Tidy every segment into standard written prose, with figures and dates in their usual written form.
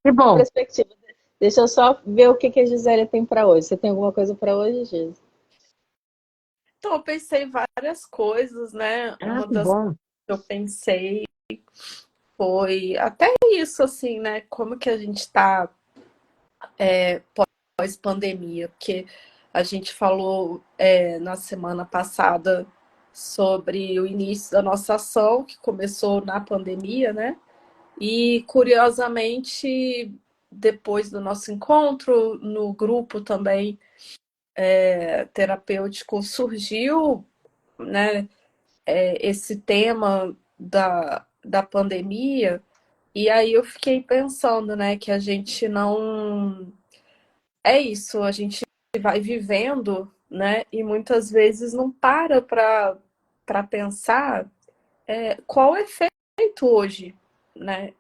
Que bom. perspectiva. Deixa eu só ver o que que a Gisele tem para hoje. Você tem alguma coisa para hoje, Gis? Então, eu pensei em várias coisas, né? Ah, Uma que das bom. que eu pensei foi até isso, assim, né? Como que a gente está pós-pandemia, porque a gente falou na semana passada sobre o início da nossa ação, que começou na pandemia, né? E, curiosamente, depois do nosso encontro no grupo também terapêutico, surgiu, né, esse tema da pandemia, e aí eu fiquei pensando, né, que a gente não... É isso, a gente vai vivendo, né, e muitas vezes não para pensar qual é o efeito hoje, né,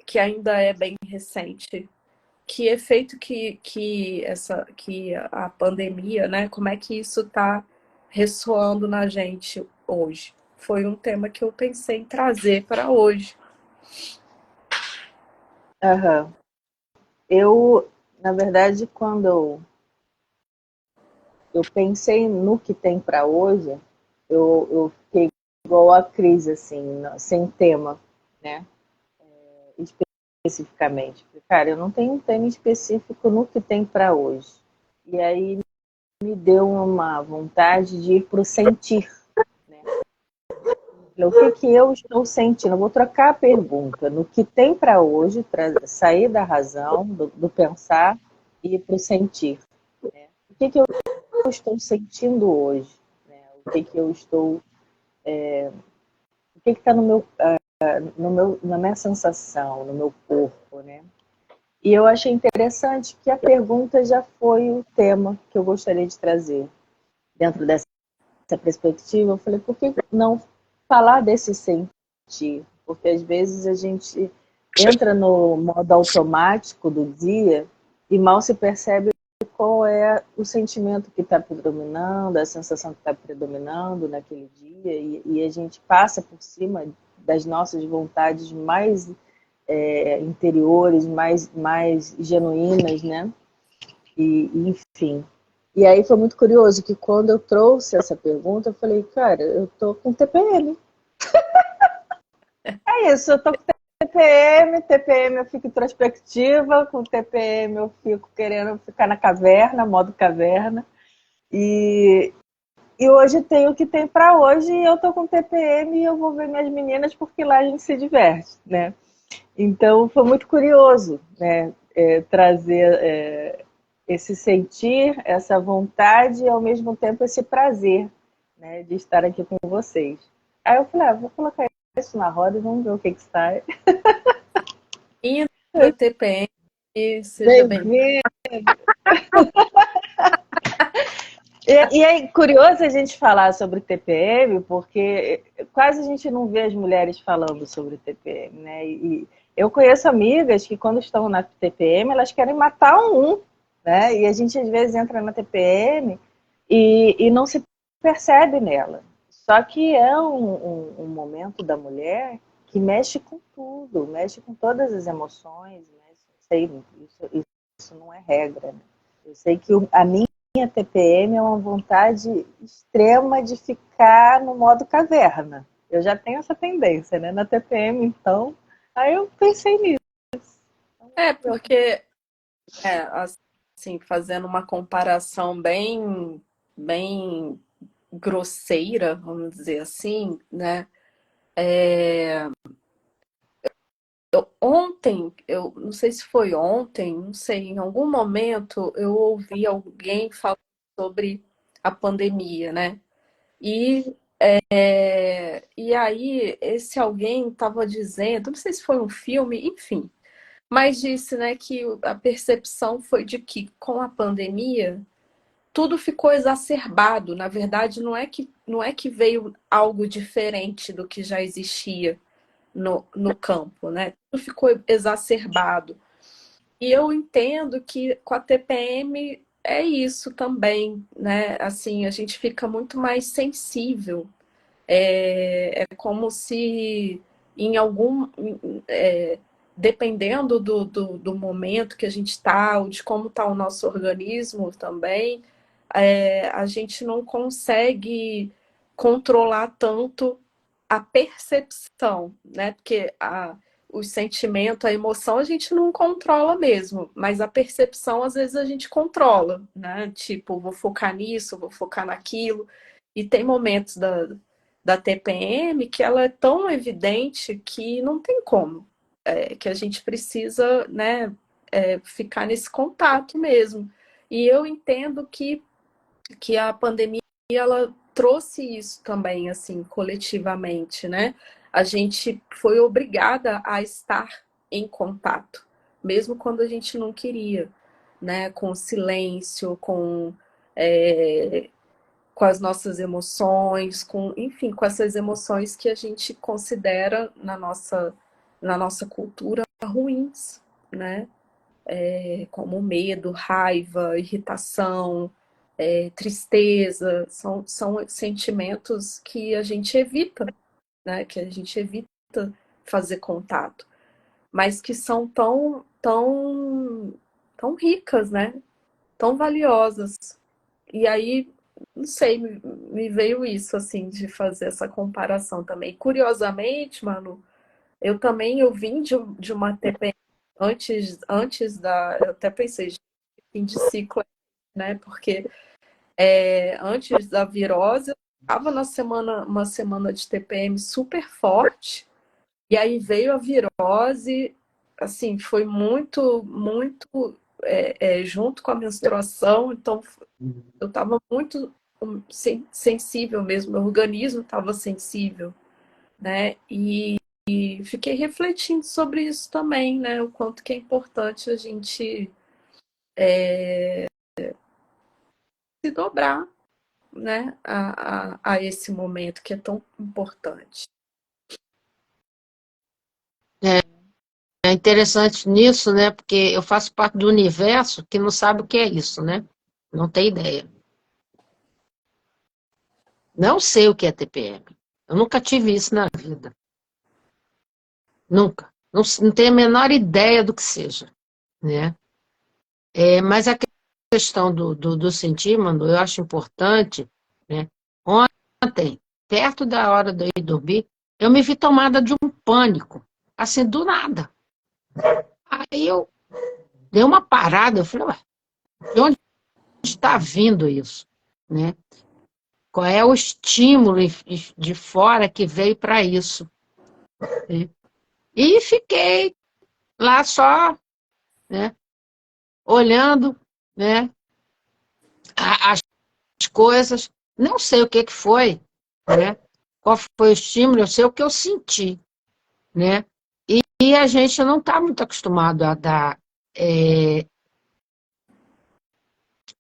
que ainda é bem recente. Que efeito que a pandemia, né? Como é que isso está ressoando na gente hoje? Foi um tema que eu pensei em trazer para hoje. Aham. Eu, na verdade, quando eu pensei no que tem para hoje, eu fiquei igual a Cris, assim, sem tema, né? Especificamente. Cara, eu não tenho um tema específico no que tem para hoje. E aí me deu uma vontade de ir para o sentir, né? O que que eu estou sentindo? Eu vou trocar a pergunta no que tem para hoje, para sair da razão, do pensar e ir para o sentir. Né? O que que eu estou sentindo hoje? Né? O que que eu estou, o que está na minha sensação, no meu corpo, né? E eu achei interessante que a pergunta já foi o tema que eu gostaria de trazer dentro dessa perspectiva. Eu falei, por que não falar desse sentir? Porque às vezes a gente entra no modo automático do dia e mal se percebe qual é o sentimento que está predominando, a sensação que está predominando naquele dia, e a gente passa por cima das nossas vontades mais interiores, mais genuínas, né? Enfim. E aí foi muito curioso que quando eu trouxe essa pergunta, eu falei, cara, eu tô com TPM. É isso, eu tô com TPM eu fico introspectiva, com TPM eu fico querendo ficar na caverna, modo caverna. E, e hoje tem o que tem para hoje, e eu tô com TPM e eu vou ver minhas meninas porque lá a gente se diverte, né? Então foi muito curioso, né? Trazer esse sentir, essa vontade e ao mesmo tempo esse prazer, né, de estar aqui com vocês. Aí eu falei, vou colocar isso na roda e vamos ver o que sai. Linda TPM, seja bem. Bem-vindo! E é curioso a gente falar sobre TPM, porque quase a gente não vê as mulheres falando sobre TPM, né? E eu conheço amigas que quando estão na TPM, elas querem matar um, né? E a gente às vezes entra na TPM e não se percebe nela. Só que é um momento da mulher que mexe com tudo, mexe com todas as emoções, né? Isso não é regra, né? Eu sei que a minha TPM é uma vontade extrema de ficar no modo caverna. Eu já tenho essa tendência, né? Na TPM, então. Aí eu pensei nisso. Porque, assim, fazendo uma comparação bem grosseira, vamos dizer assim, né? Ontem, eu não sei se foi ontem, não sei, em algum momento eu ouvi alguém falar sobre a pandemia, né? E, e aí esse alguém estava dizendo, não sei se foi um filme, enfim, mas disse, né, que a percepção foi de que com a pandemia tudo ficou exacerbado. Na verdade, não é que veio algo diferente do que já existia no campo, né? Tudo ficou exacerbado. E eu entendo que com a TPM é isso também, né? Assim, a gente fica muito mais sensível. É como se em algum dependendo do momento que a gente está, ou de como está o nosso organismo também, a gente não consegue controlar tanto a percepção, né? Porque o sentimento, a emoção, a gente não controla mesmo, mas a percepção, às vezes, a gente controla, né? Tipo, vou focar nisso, vou focar naquilo. E tem momentos da TPM que ela é tão evidente que não tem como. Que a gente precisa, né, ficar nesse contato mesmo. E eu entendo que a pandemia ela trouxe isso também, assim, coletivamente, né? A gente foi obrigada a estar em contato, mesmo quando a gente não queria, né? Com o silêncio, com as nossas emoções, enfim, com essas emoções que a gente considera na nossa cultura ruins, né? Como medo, raiva, irritação, tristeza, são sentimentos que a gente evita, né? Que a gente evita fazer contato, mas que são tão ricas, né? Tão valiosas. E aí, não sei, me veio isso, assim, de fazer essa comparação também. Curiosamente, Manu, eu vim de uma TPM antes eu até pensei, fim de ciclo, né? Porque antes da virose, eu estava uma semana de TPM super forte, e aí veio a virose, assim, foi muito junto com a menstruação, então eu estava muito sensível mesmo, meu organismo estava sensível, né? E fiquei refletindo sobre isso também, né? O quanto que é importante a gente se dobrar, né? A esse momento que é tão importante. É interessante nisso, né? Porque eu faço parte do universo que não sabe o que é isso, né? Não tem ideia. Não sei o que é TPM. Eu nunca tive isso na vida. Nunca. Não tenho a menor ideia do que seja, né? Mas a questão do sentir, mano, eu acho importante, né? Ontem, perto da hora de eu ir dormir, eu me vi tomada de um pânico, assim, do nada. Aí eu dei uma parada, eu falei, ué, de onde está vindo isso, né? Qual é o estímulo de fora que veio para isso, né? E fiquei lá só, né, olhando, né, as coisas, não sei o que foi, né, qual foi o estímulo, eu sei o que eu senti, né, e a gente não está muito acostumado a dar,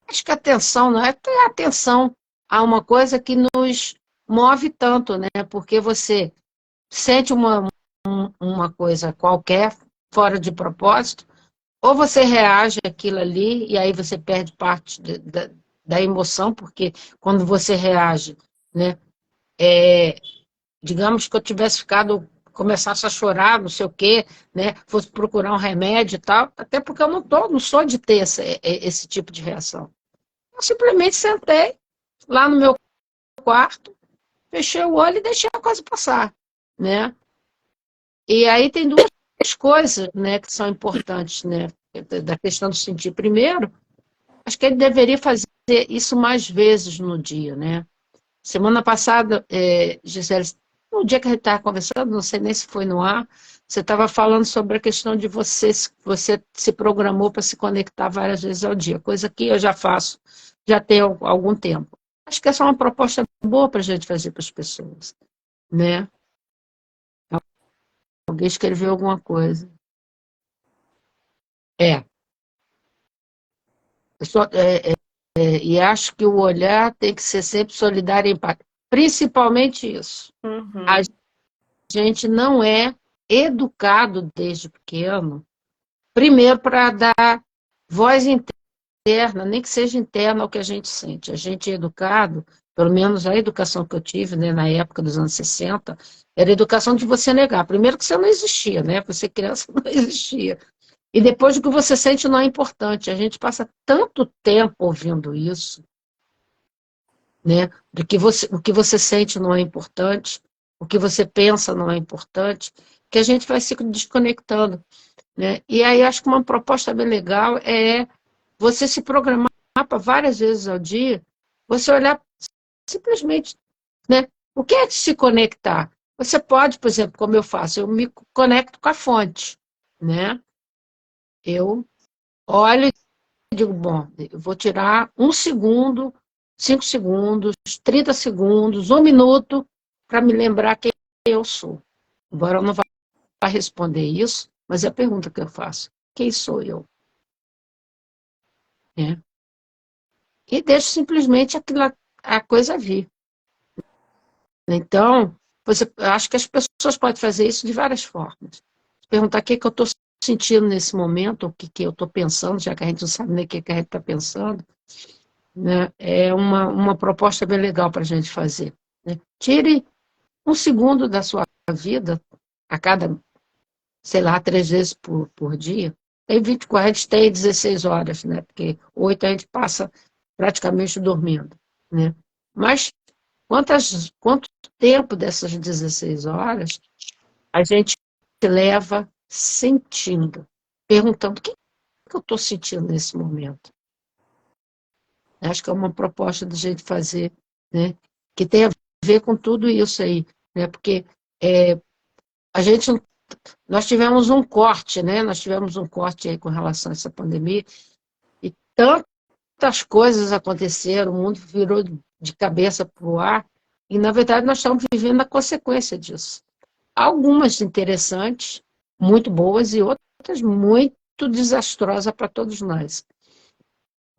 acho que atenção, não é ter atenção a uma coisa que nos move tanto, né, porque você sente uma coisa qualquer, fora de propósito, ou você reage àquilo ali, e aí você perde parte da emoção, porque quando você reage, né, digamos que eu tivesse ficado, começasse a chorar, não sei o quê, né, fosse procurar um remédio e tal, até porque eu não sou de ter esse tipo de reação. Eu simplesmente sentei lá no meu quarto, fechei o olho e deixei a coisa passar, né? E aí tem duas coisas, né, que são importantes, né, da questão do sentir. Primeiro, acho que ele deveria fazer isso mais vezes no dia, né? Semana passada, Gisele, no dia que a gente estava conversando, não sei nem se foi no ar, você estava falando sobre a questão de você se programou para se conectar várias vezes ao dia, coisa que eu já faço, já tem algum tempo. Acho que essa é uma proposta boa para a gente fazer para as pessoas, né? Alguém escreveu alguma coisa. É, e acho que o olhar tem que ser sempre solidário e empático. Principalmente isso. Uhum. A gente não é educado desde pequeno, primeiro para dar voz interna, nem que seja interna ao que a gente sente. A gente é educado pelo menos a educação que eu tive, né, na época dos anos 60, era a educação de você negar. Primeiro que você não existia, né? Você criança não existia. E depois o que você sente não é importante. A gente passa tanto tempo ouvindo isso, né? O que você sente não é importante, o que você pensa não é importante, que a gente vai se desconectando, né? E aí acho que uma proposta bem legal é você se programar para várias vezes ao dia, você olhar simplesmente, né? O que é se conectar? Você pode, por exemplo, como eu faço, eu me conecto com a fonte, né? Eu olho e digo, bom, eu vou tirar 1 segundo, 5 segundos, 30 segundos, 1 minuto, para me lembrar quem eu sou. Embora eu não vá responder isso, mas é a pergunta que eu faço. Quem sou eu? Né? E deixo simplesmente a coisa vir. Então, eu acho que as pessoas podem fazer isso de várias formas. Perguntar o que, que eu estou sentindo nesse momento, o que, que eu estou pensando, já que a gente não sabe nem o que, que a gente está pensando, né? É uma proposta bem legal para a gente fazer. Né? Tire 1 segundo da sua vida, a cada, sei lá, 3 vezes por dia. Tem 24, a gente tem 16 horas, né? Porque 8 a gente passa praticamente dormindo. Né? Mas quanto tempo dessas 16 horas a gente leva sentindo, perguntando o que eu estou sentindo nesse momento? Acho que é uma proposta da gente fazer, né, que tem a ver com tudo isso aí, né, porque a gente, nós tivemos um corte, né, nós tivemos um corte aí com relação a essa pandemia, e tantas coisas aconteceram, o mundo virou de cabeça para o ar, e na verdade nós estamos vivendo a consequência disso. Algumas interessantes, muito boas, e outras muito desastrosas para todos nós.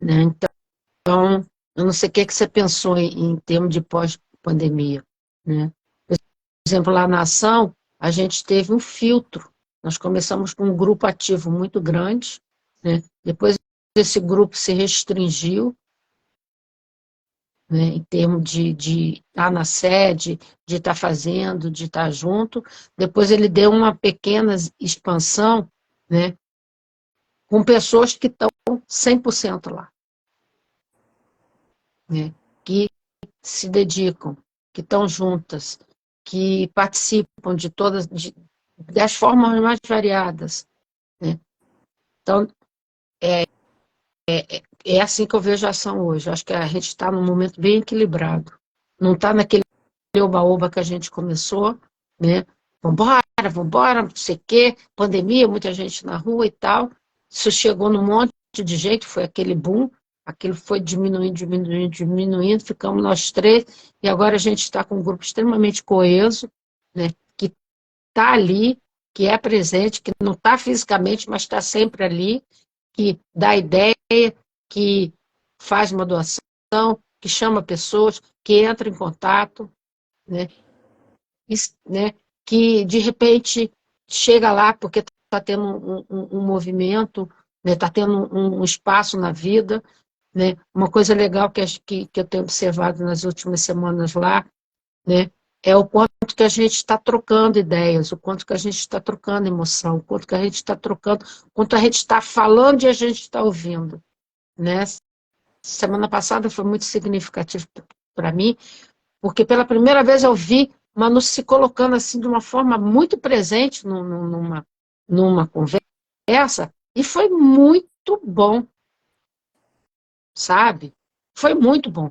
Né? Então, eu não sei o que, que você pensou em termos de pós-pandemia. Né? Por exemplo, lá na ação, a gente teve um filtro. Nós começamos com um grupo ativo muito grande, né? Depois esse grupo se restringiu, né, em termos de estar na sede, de estar fazendo, de estar junto. Depois ele deu uma pequena expansão, né, com pessoas que estão 100% lá, né, que se dedicam, que estão juntas, que participam de todas, das formas mais variadas. Né. Então, é assim que eu vejo a ação hoje. Acho que a gente está num momento bem equilibrado. Não está naquele oba-oba que a gente começou, né? Vambora, não sei o quê, pandemia, muita gente na rua e tal. Isso chegou num monte de gente, foi aquele boom, aquilo foi diminuindo, ficamos nós três, e agora a gente está com um grupo extremamente coeso, né? Que está ali, que é presente, que não está fisicamente, mas está sempre ali, que dá ideia, que faz uma doação, que chama pessoas, que entra em contato, né? Né? Que de repente chega lá porque está tendo um movimento, né? Está tendo um espaço na vida. Né? Uma coisa legal que eu tenho observado nas últimas semanas lá, né? É o quanto que a gente está trocando ideias, o quanto que a gente está trocando emoção, o quanto que a gente está trocando, o quanto a gente está falando e a gente está ouvindo. Né? Semana passada foi muito significativo para mim, porque pela primeira vez eu vi Manu se colocando assim de uma forma muito presente numa conversa, e foi muito bom, sabe? Foi muito bom.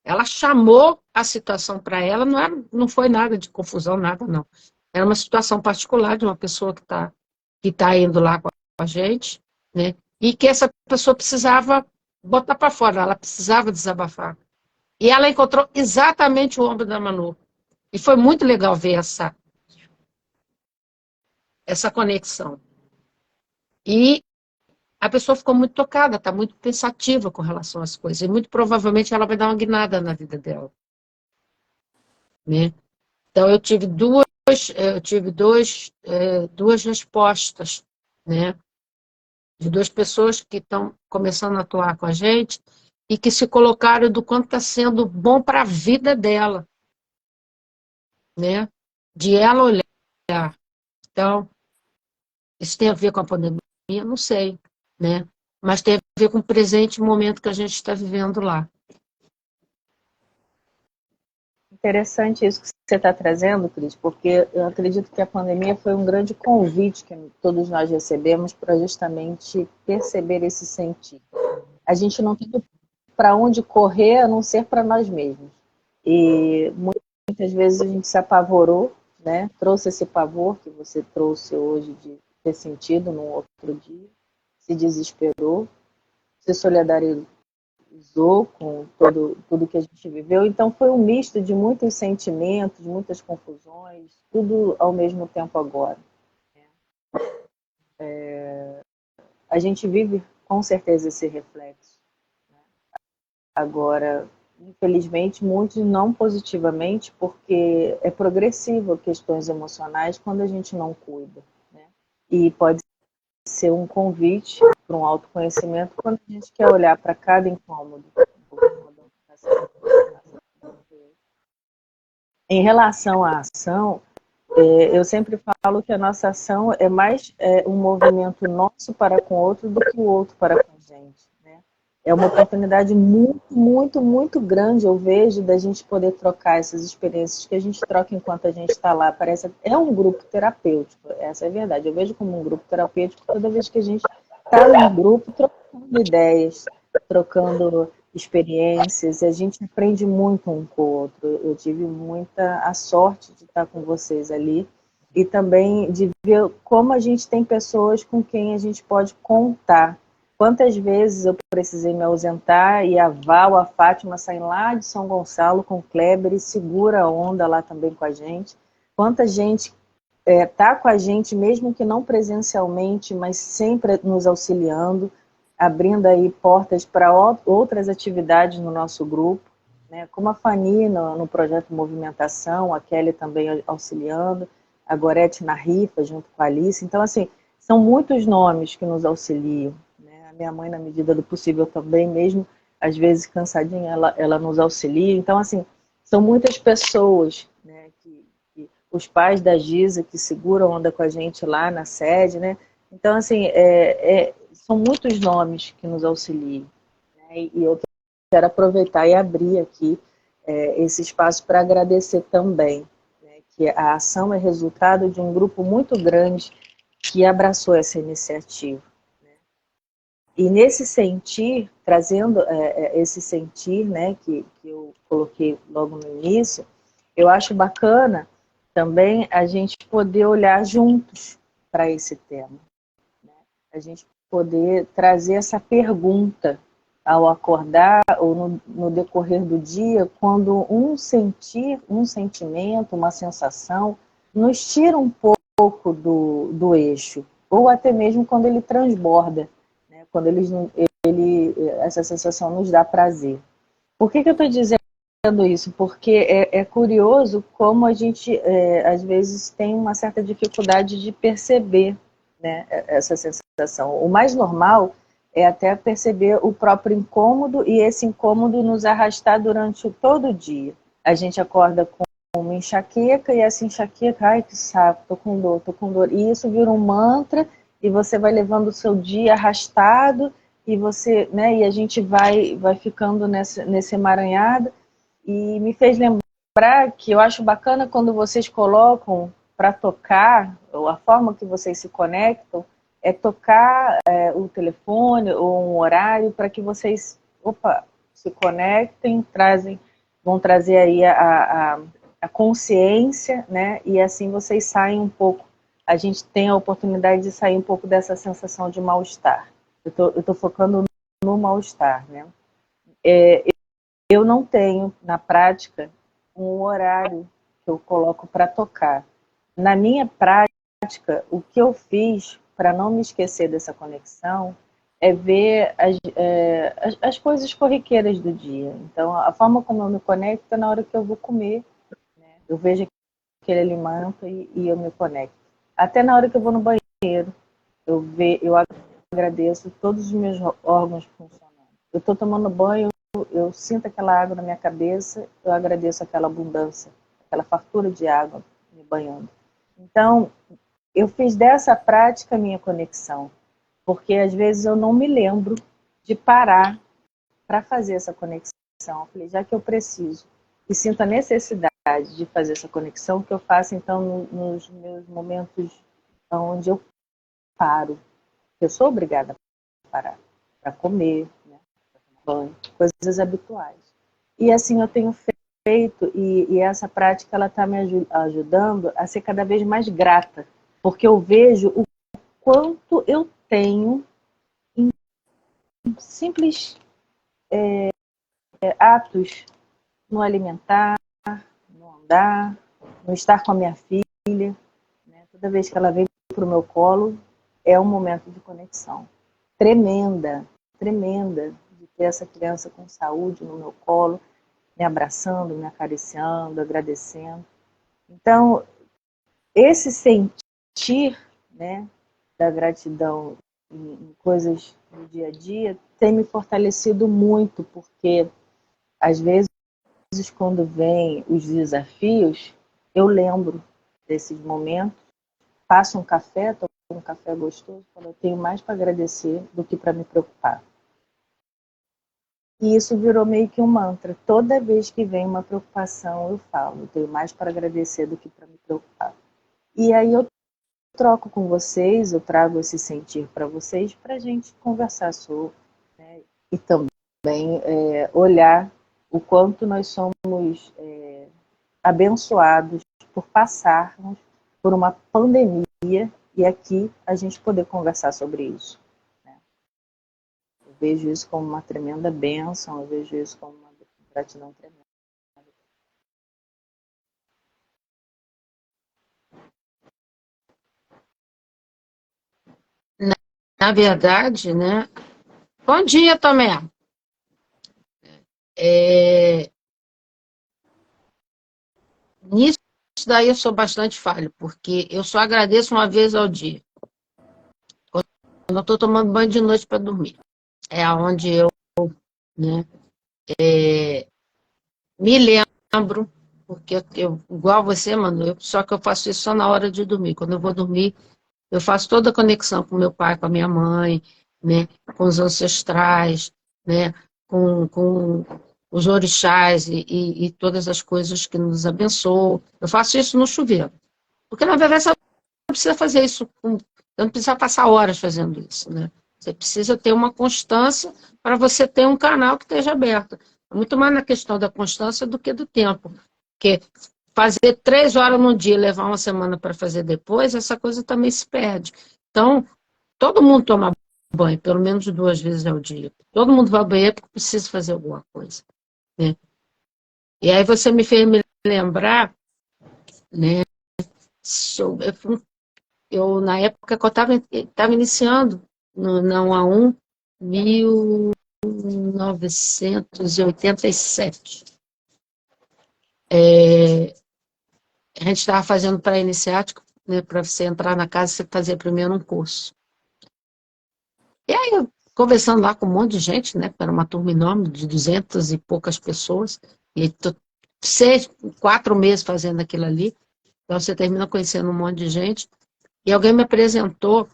Ela chamou a situação para ela, não foi nada de confusão, nada, não. Era uma situação particular de uma pessoa que tá indo lá com a gente, né? E que essa pessoa precisava botar para fora, ela precisava desabafar. E ela encontrou exatamente o ombro da Manu. E foi muito legal ver essa conexão. E a pessoa ficou muito tocada, está muito pensativa com relação às coisas. E muito provavelmente ela vai dar uma guinada na vida dela. Né? Então, duas respostas, né? De duas pessoas que estão começando a atuar com a gente, e que se colocaram do quanto está sendo bom para a vida dela, né? De ela olhar. Então, isso tem a ver com a pandemia? Não sei, né? Mas tem a ver com o presente momento que a gente está vivendo lá. Interessante isso que você está trazendo, Cris, porque eu acredito que a pandemia foi um grande convite que todos nós recebemos para justamente perceber esse sentir. A gente não tem para onde correr a não ser para nós mesmos. E muitas vezes a gente se apavorou, né? Trouxe esse pavor que você trouxe hoje de ter sentido num outro dia, se desesperou, se solidarizou com tudo que a gente viveu. Então foi um misto de muitos sentimentos, muitas confusões, tudo ao mesmo tempo agora. A gente vive com certeza esse reflexo. Agora, infelizmente, muitos não positivamente, porque é progressivo questões emocionais quando a gente não cuida, né? E pode ser um convite para um autoconhecimento quando a gente quer olhar para cada incômodo. Em relação à ação, eu sempre falo que a nossa ação é mais um movimento nosso para com o outro do que o outro para com a gente, né? É uma oportunidade muito, muito, muito grande, eu vejo, da gente poder trocar essas experiências que a gente troca enquanto a gente está lá. É um grupo terapêutico, essa é a verdade. Eu vejo como um grupo terapêutico toda vez que a gente está num grupo trocando ideias, trocando experiências, e a gente aprende muito um com o outro. Eu tive muita a sorte de estar com vocês ali, e também de ver como a gente tem pessoas com quem a gente pode contar. Quantas vezes eu precisei me ausentar e a Val, a Fátima saem lá de São Gonçalo com o Kleber e segura a onda lá também com a gente. Quanta gente está com a gente, mesmo que não presencialmente, mas sempre nos auxiliando, abrindo aí portas para outras atividades no nosso grupo, né? Como a Fani no projeto Movimentação, a Kelly também auxiliando, a Gorete na rifa junto com a Alice. Então, assim, são muitos nomes que nos auxiliam, né? A minha mãe, na medida do possível também, mesmo às vezes cansadinha, ela nos auxilia. Então, assim, são muitas pessoas, né, que os pais da Giza que seguram onda com a gente lá na sede, né? Então, assim, são muitos nomes que nos auxiliam, né? E eu quero aproveitar e abrir aqui esse espaço para agradecer também, né, que a ação é resultado de um grupo muito grande que abraçou essa iniciativa, né? E nesse sentir, trazendo esse sentir, né, que eu coloquei logo no início, eu acho bacana também a gente poder olhar juntos para esse tema, né? A gente poder trazer essa pergunta ao acordar ou no decorrer do dia, quando um sentimento, uma sensação, nos tira um pouco do eixo, ou até mesmo quando ele transborda, né? Quando essa sensação nos dá prazer. Por que eu estou dizendo isso? Porque é curioso como a gente, às vezes, tem uma certa dificuldade de perceber, né, essa sensação. O mais normal é até perceber o próprio incômodo e esse incômodo nos arrastar durante todo o dia. A gente acorda com uma enxaqueca e essa enxaqueca, ai que saco, tô com dor, tô com dor. E isso vira um mantra e você vai levando o seu dia arrastado e você, né, e a gente vai ficando nesse emaranhado. E me fez lembrar que eu acho bacana quando vocês colocam para tocar, ou a forma que vocês se conectam, é tocar o telefone ou um horário para que vocês se conectem, vão trazer aí a consciência, né? E assim vocês saem um pouco, a gente tem a oportunidade de sair um pouco dessa sensação de mal-estar. Eu tô focando no mal-estar, né? Eu não tenho, na prática, um horário que eu coloco para tocar. Na minha prática, o que eu fiz para não me esquecer dessa conexão é ver as coisas corriqueiras do dia. Então, a forma como eu me conecto é na hora que eu vou comer, né? Eu vejo aquele alimento e eu me conecto. Até na hora que eu vou no banheiro, eu agradeço todos os meus órgãos funcionando. Eu estou tomando banho, eu sinto aquela água na minha cabeça, eu agradeço aquela abundância, aquela fartura de água me banhando. Então, eu fiz dessa prática a minha conexão, porque às vezes eu não me lembro de parar para fazer essa conexão. Eu falei, já que eu preciso e sinto a necessidade de fazer essa conexão, que eu faço então nos meus momentos onde eu paro. Eu sou obrigada a parar para comer, né, para tomar banho, coisas habituais. E assim eu tenho feito, e essa prática ela está me ajudando a ser cada vez mais grata, porque eu vejo o quanto eu tenho em simples atos, no alimentar, no andar, no estar com a minha filha, né? Toda vez que ela vem para o meu colo, é um momento de conexão tremenda, tremenda, de ter essa criança com saúde no meu colo, me abraçando, me acariciando, agradecendo. Então, esse sentir, né, da gratidão em coisas do dia a dia tem me fortalecido muito, porque às vezes quando vêm os desafios, eu lembro desses momentos, faço um café, tomo um café gostoso, quando eu tenho mais para agradecer do que para me preocupar. E isso virou meio que um mantra. Toda vez que vem uma preocupação, eu falo, eu tenho mais para agradecer do que para me preocupar. E aí eu troco com vocês, eu trago esse sentir para vocês, para a gente conversar sobre, né, e também olhar o quanto nós somos abençoados por passarmos por uma pandemia e aqui a gente poder conversar sobre isso. Né? Eu vejo isso como uma tremenda bênção, eu vejo isso como uma gratidão tremenda. Na verdade, né? Bom dia, Tomé. Nisso daí eu sou bastante falho, porque eu só agradeço uma vez ao dia. Quando eu estou tomando banho de noite para dormir. É onde eu, né, me lembro, porque eu, igual você, mano, só que eu faço isso só na hora de dormir. Quando eu vou dormir, eu faço toda a conexão com meu pai, com a minha mãe, né, com os ancestrais, né, com os orixás e todas as coisas que nos abençoam. Eu faço isso no chuveiro. Porque, na verdade, você não precisa fazer isso, você não precisa passar horas fazendo isso, né? Você precisa ter uma constância para você ter um canal que esteja aberto. É muito mais na questão da constância do que do tempo. Porque fazer 3 horas num dia e levar uma semana para fazer depois, essa coisa também se perde. Então, todo mundo toma banho, pelo menos 2 vezes ao dia. Todo mundo vai ao banheiro porque precisa fazer alguma coisa, né? E aí você me fez me lembrar, né? Eu na época que eu estava iniciando na 1 a 1, 1987. A gente estava fazendo pré-iniciático, né, para você entrar na casa, você fazia primeiro um curso. E aí, eu, conversando lá com um monte de gente, né, era uma turma enorme, de 200 e poucas pessoas, e 4 meses fazendo aquilo ali, então você termina conhecendo um monte de gente, e alguém me apresentou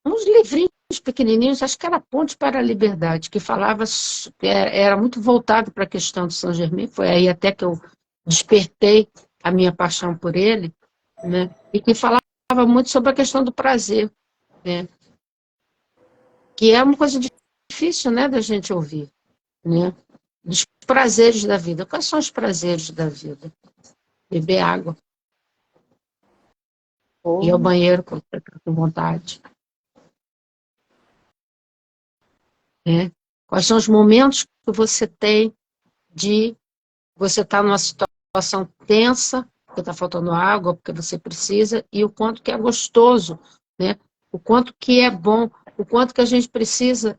uns livrinhos pequenininhos, acho que era Ponte para a Liberdade, que falava, era muito voltado para a questão do Saint Germain, foi aí até que eu despertei a minha paixão por ele, né? E que falava muito sobre a questão do prazer, né? Que é uma coisa difícil, né, da gente ouvir, né? Dos prazeres da vida. Quais são os prazeres da vida? Beber água, ir ao banheiro quando você está com vontade, né? Quais são os momentos que você tem de você estar numa situação tensa, porque está faltando água, porque você precisa, e o quanto que é gostoso, né? O quanto que é bom, o quanto que a gente precisa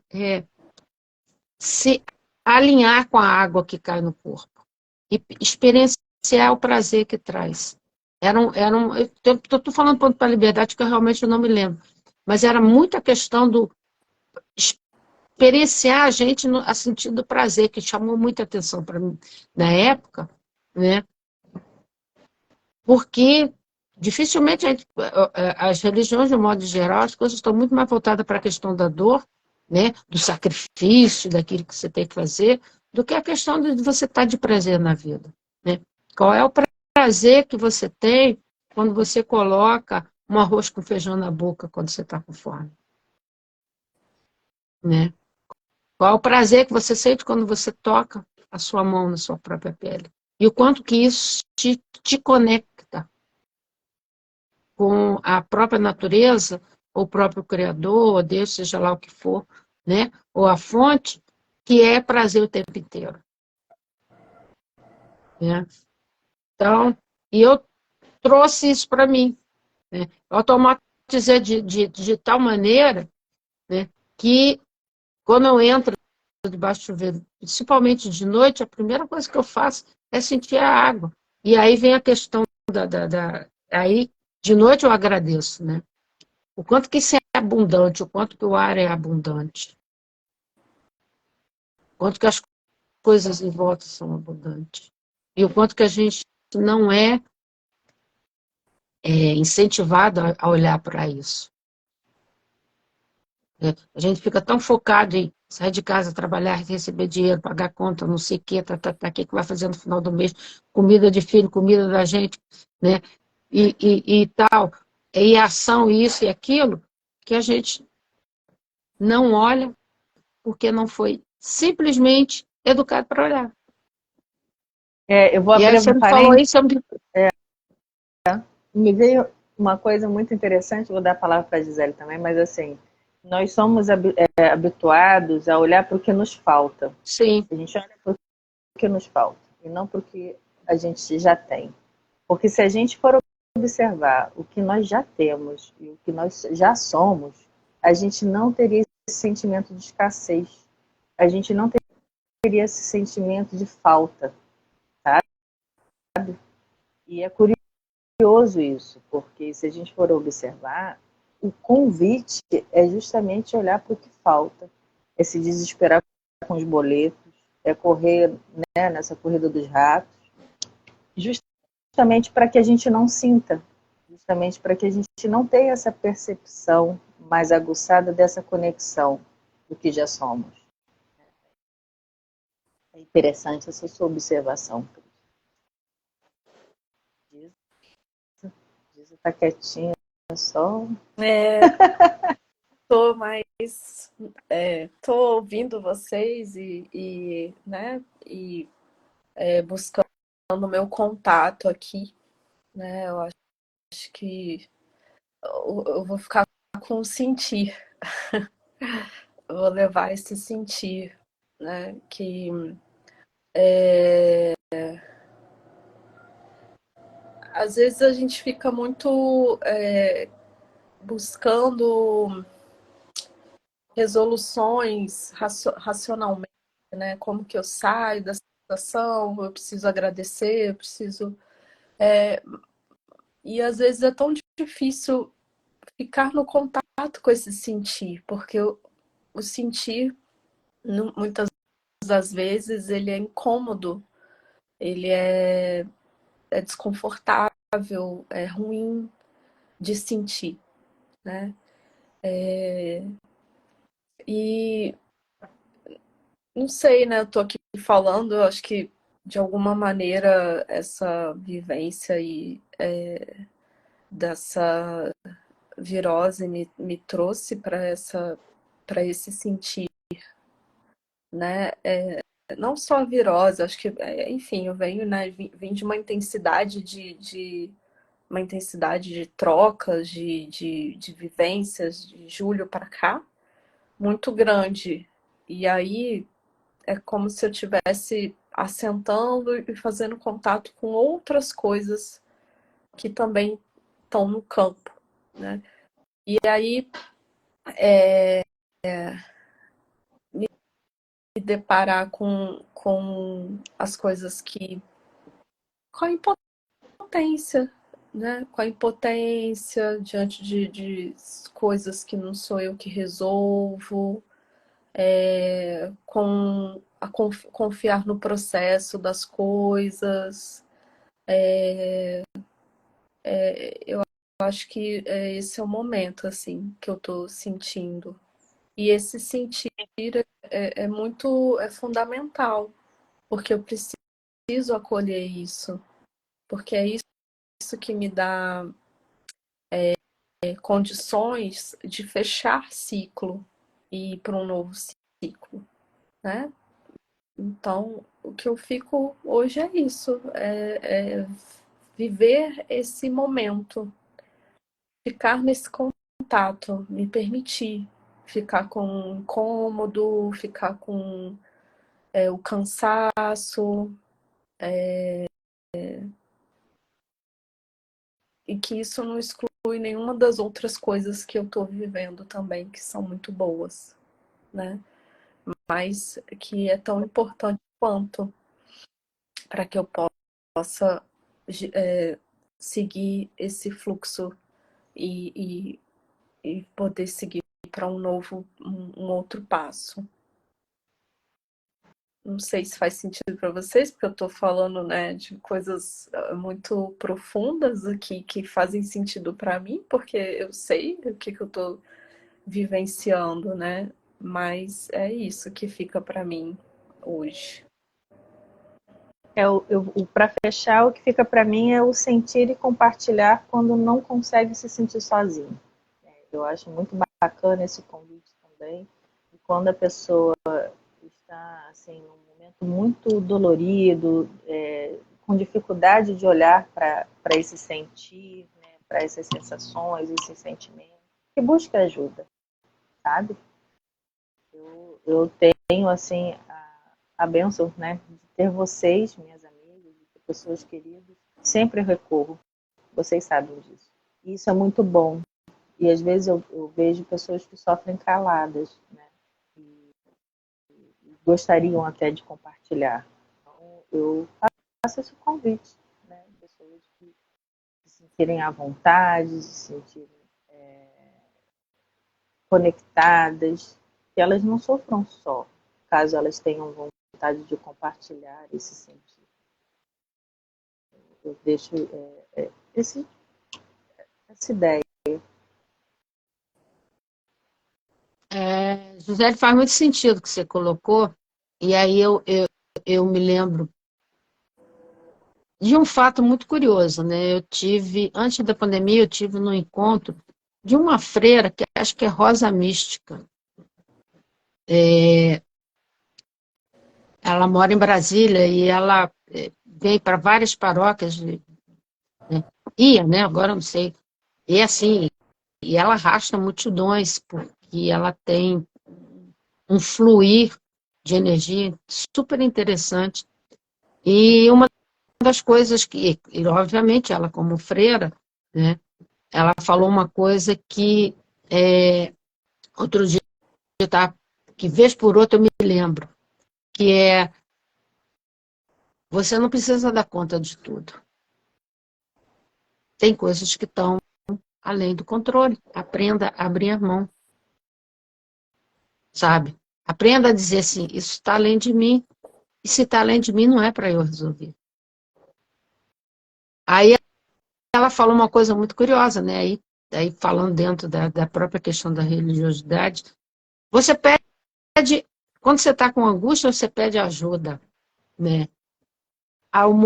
se alinhar com a água que cai no corpo e experienciar o prazer que traz. Eu estou falando para a liberdade que eu realmente não me lembro, mas era muita questão do experienciar a gente a sentido do prazer, que chamou muita atenção para mim na época, né? Porque dificilmente as religiões, de um modo geral, as coisas estão muito mais voltadas para a questão da dor, né? Do sacrifício, daquilo que você tem que fazer, do que a questão de você estar de prazer na vida, né? Qual é o prazer que você tem quando você coloca um arroz com feijão na boca quando você está com fome, né? Qual é o prazer que você sente quando você toca a sua mão na sua própria pele? E o quanto que isso te conecta com a própria natureza, ou o próprio Criador, ou Deus, seja lá o que for, né? Ou a fonte, que é prazer o tempo inteiro, né? Então, e eu trouxe isso para mim, né? Eu automatizei de tal maneira, né, que quando eu entro debaixo do chuveiro, principalmente de noite, a primeira coisa que eu faço é sentir a água. E aí vem a questão aí, de noite eu agradeço, né? O quanto que isso é abundante, o quanto que o ar é abundante, o quanto que as coisas em volta são abundantes. E o quanto que a gente não é incentivado a olhar para isso. A gente fica tão focado em sair de casa, trabalhar, receber dinheiro, pagar conta, não sei o quê, o que vai fazer no final do mês, comida de filho, comida da gente, né? E tal, e ação, isso e aquilo, que a gente não olha porque não foi simplesmente educado para olhar. Eu vou E abrir aí você um me falou parênteses. isso, Me veio uma coisa muito interessante, vou dar a palavra para a Gisele também, mas assim, nós somos habituados a olhar para o que nos falta. sim, A gente olha para o que nos falta e não para o que a gente já tem. Porque se a gente for observar o que nós já temos e o que nós já somos, a gente não teria esse sentimento de escassez. A gente não teria esse sentimento de falta, sabe? E é curioso isso, porque se a gente for observar, o convite é justamente olhar para o que falta, é se desesperar com os boletos, é correr, né, nessa corrida dos ratos, justamente para que a gente não sinta, justamente para que a gente não tenha essa percepção mais aguçada dessa conexão do que já somos. É interessante essa sua observação. Diz está quietinha só. Tô mais, tô ouvindo vocês né, buscando o meu contato aqui, né? Eu acho que eu vou ficar com o sentir, eu vou levar esse sentir, né? Que às vezes a gente fica muito buscando resoluções racionalmente, né? Como que eu saio dessa situação? Eu preciso agradecer, eu preciso. E às vezes é tão difícil ficar no contato com esse sentir, porque o sentir, muitas das vezes, ele é incômodo, ele é desconfortável, é ruim de sentir, né? E não sei, né? Eu tô aqui falando, eu acho que de alguma maneira essa vivência aí dessa virose me trouxe para esse sentir, né? Não só a virose, acho que, enfim, eu venho, né? Vim de uma intensidade uma intensidade de trocas, de vivências de julho para cá, muito grande. E aí é como se eu estivesse assentando e fazendo contato com outras coisas que também estão no campo, né? E aí me deparar com as coisas com a impotência, né? Com a impotência diante de coisas que não sou eu que resolvo, confiar no processo das coisas. Eu acho que esse é o momento assim que eu estou sentindo. E esse sentir é fundamental, porque eu preciso acolher isso, porque é isso que me dá condições de fechar ciclo e ir para um novo ciclo, né? Então, o que eu fico hoje é isso, é viver esse momento, ficar nesse contato, me permitir ficar com o incômodo, ficar com o cansaço, e que isso não exclui nenhuma das outras coisas que eu estou vivendo também, que são muito boas, né? Mas que é tão importante quanto para que eu possa seguir esse fluxo e poder seguir para um outro passo. Não sei se faz sentido para vocês, porque eu estou falando, né, de coisas muito profundas aqui que fazem sentido para mim, porque eu sei o que eu estou vivenciando, né? Mas é isso que fica para mim hoje. Para fechar, o que fica para mim é o sentir e compartilhar quando não consegue se sentir sozinho. Eu acho muito bacana esse convite também. E quando a pessoa está assim, num momento muito dolorido, com dificuldade de olhar para esse sentir, né, para essas sensações, esses sentimentos, que busque ajuda, sabe? Eu tenho assim a bênção, né, de ter vocês, minhas amigas, de ter pessoas queridas, sempre recorro, vocês sabem disso. E isso é muito bom. E às vezes eu vejo pessoas que sofrem caladas, né? E gostariam até de compartilhar. Então, eu faço esse convite, né? Pessoas que se sentirem à vontade, se sentirem conectadas, que elas não sofram só, caso elas tenham vontade de compartilhar esse sentir. Eu deixo essa ideia. José, faz muito sentido o que você colocou, e aí eu me lembro de um fato muito curioso, né? Antes da pandemia, eu tive num encontro de uma freira, que acho que é Rosa Mística. Ela mora em Brasília e ela vem para várias paróquias, né? Ia, né? Agora eu não sei. E assim, e ela arrasta multidões, porque ela tem um fluir de energia super interessante. E uma das coisas e obviamente, ela como freira, né? Ela falou uma coisa que outro dia, tá, que vez por outra eu me lembro, que é: você não precisa dar conta de tudo. Tem coisas que estão além do controle. Aprenda a abrir a mão, sabe? Aprenda a dizer assim: isso está além de mim. E se está além de mim, não é para eu resolver. Aí ela falou uma coisa muito curiosa, né? Aí falando dentro da própria questão da religiosidade, você pede, quando você está com angústia, você pede ajuda, né? A um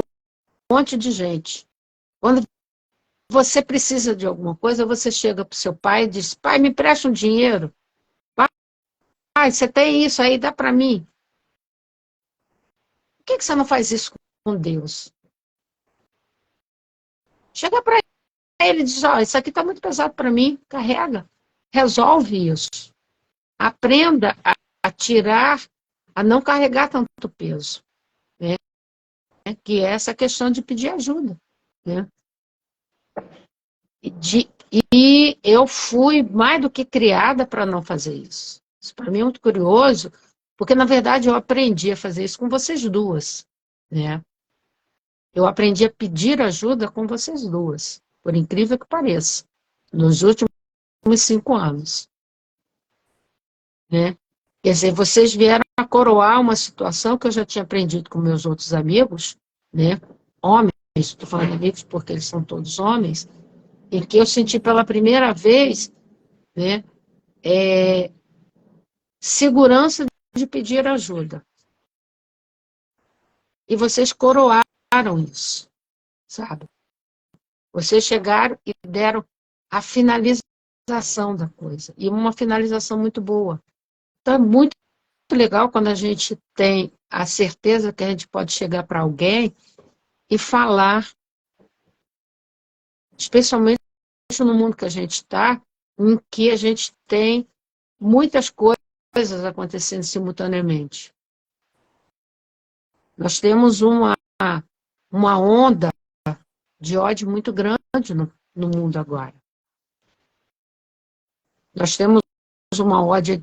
monte de gente. Quando você precisa de alguma coisa, você chega para o seu pai e diz: pai, me presta um dinheiro. Pai, você tem isso aí, dá para mim. Por que você não faz isso com Deus? Chega para ele e diz: ó, isso aqui está muito pesado para mim, carrega. Resolve isso. Aprenda a tirar, a não carregar tanto peso, né? Que é essa questão de pedir ajuda, né? E eu fui mais do que criada para não fazer isso. Isso para mim é muito curioso, porque na verdade eu aprendi a fazer isso com vocês duas, né? Eu aprendi a pedir ajuda com vocês duas, por incrível que pareça, nos últimos 5 anos, né? Quer dizer, vocês vieram a coroar uma situação que eu já tinha aprendido com meus outros amigos, né? Homens, estou falando amigos porque eles são todos homens, em que eu senti pela primeira vez, né, segurança de pedir ajuda. E vocês coroaram isso, sabe? Vocês chegaram e deram a finalização da coisa, e uma finalização muito boa. Então, é muito legal quando a gente tem a certeza que a gente pode chegar para alguém e falar, especialmente no mundo que a gente está, em que a gente tem muitas coisas acontecendo simultaneamente. Nós temos uma onda de ódio muito grande no mundo agora. Nós temos uma onda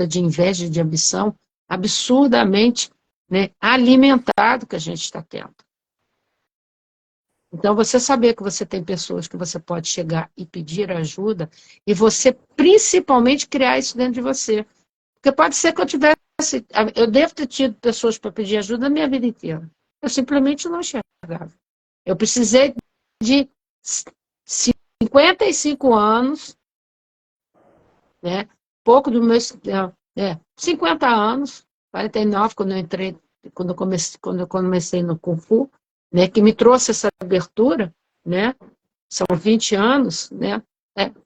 de inveja e de ambição absurdamente, né, alimentado que a gente está tendo. Então, você saber que você tem pessoas que você pode chegar e pedir ajuda, e você, principalmente, criar isso dentro de você. Porque pode ser que eu devo ter tido pessoas para pedir ajuda a minha vida inteira. Eu simplesmente não enxergava. Eu precisei de 55 anos, né? Pouco do meu... 50 anos, 49, quando eu comecei no Kung Fu, né? Que me trouxe essa abertura, né? São 20 anos, né?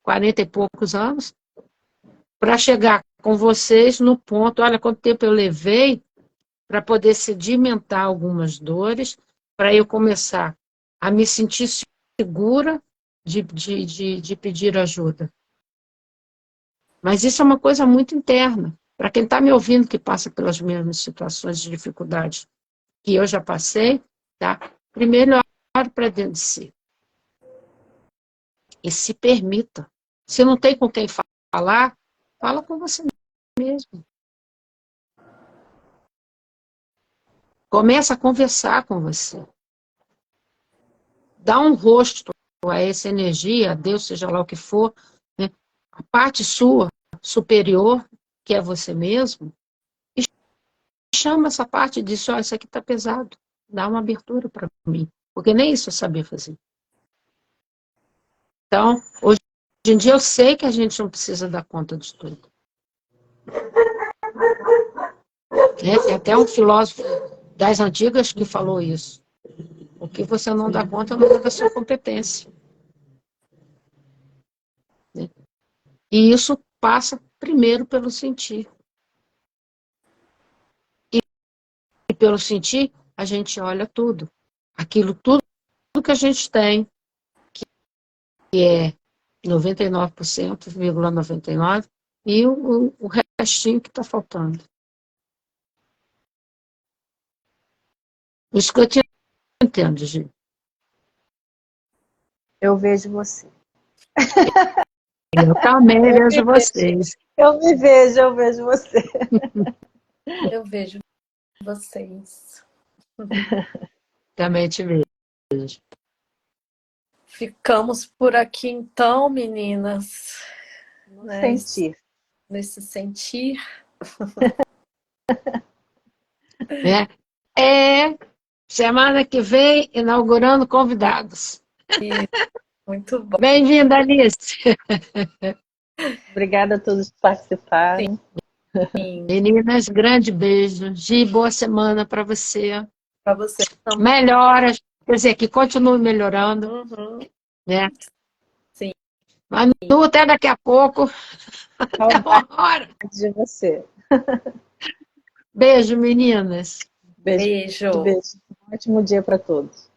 40 e poucos anos, para chegar com vocês no ponto, olha quanto tempo eu levei para poder sedimentar algumas dores, para eu começar a me sentir segura de pedir ajuda. Mas isso é uma coisa muito interna. Para quem está me ouvindo, que passa pelas mesmas situações de dificuldade que eu já passei, tá? Primeiro, olhe para dentro de si. E se permita. Se não tem com quem falar, fala com você mesmo. Começa a conversar com você. Dá um rosto a essa energia, a Deus, seja lá o que for, né? A parte sua, superior, que é você mesmo, e chama essa parte e diz, isso aqui está pesado, dá uma abertura para mim, porque nem isso eu sabia fazer. Então, hoje em dia eu sei que a gente não precisa dar conta de tudo. Tem até um filósofo das antigas que falou isso. O que você não dá conta não é da sua competência. E isso passa primeiro pelo sentir. E pelo sentir, a gente olha tudo. Aquilo tudo que a gente tem, que é 99,99%, e o restinho que está faltando. Isso que eu te entendo, Gi. Eu vejo você. Eu também vejo vocês. Eu vejo você. Eu vejo vocês. Também te vejo. Ficamos por aqui então, meninas. Sentir. Nesse sentir. Semana que vem, inaugurando convidados. Muito bom. Bem-vinda, Alice. Obrigada a todos que participaram. Sim. Meninas, grande beijo. Gi, boa semana para você. Para você também. Melhoras, quer dizer, que continue melhorando. Uhum. Né? Sim. Manu, até daqui a pouco. Até uma hora. De você. Beijo, meninas. Beijo. Um ótimo dia para todos.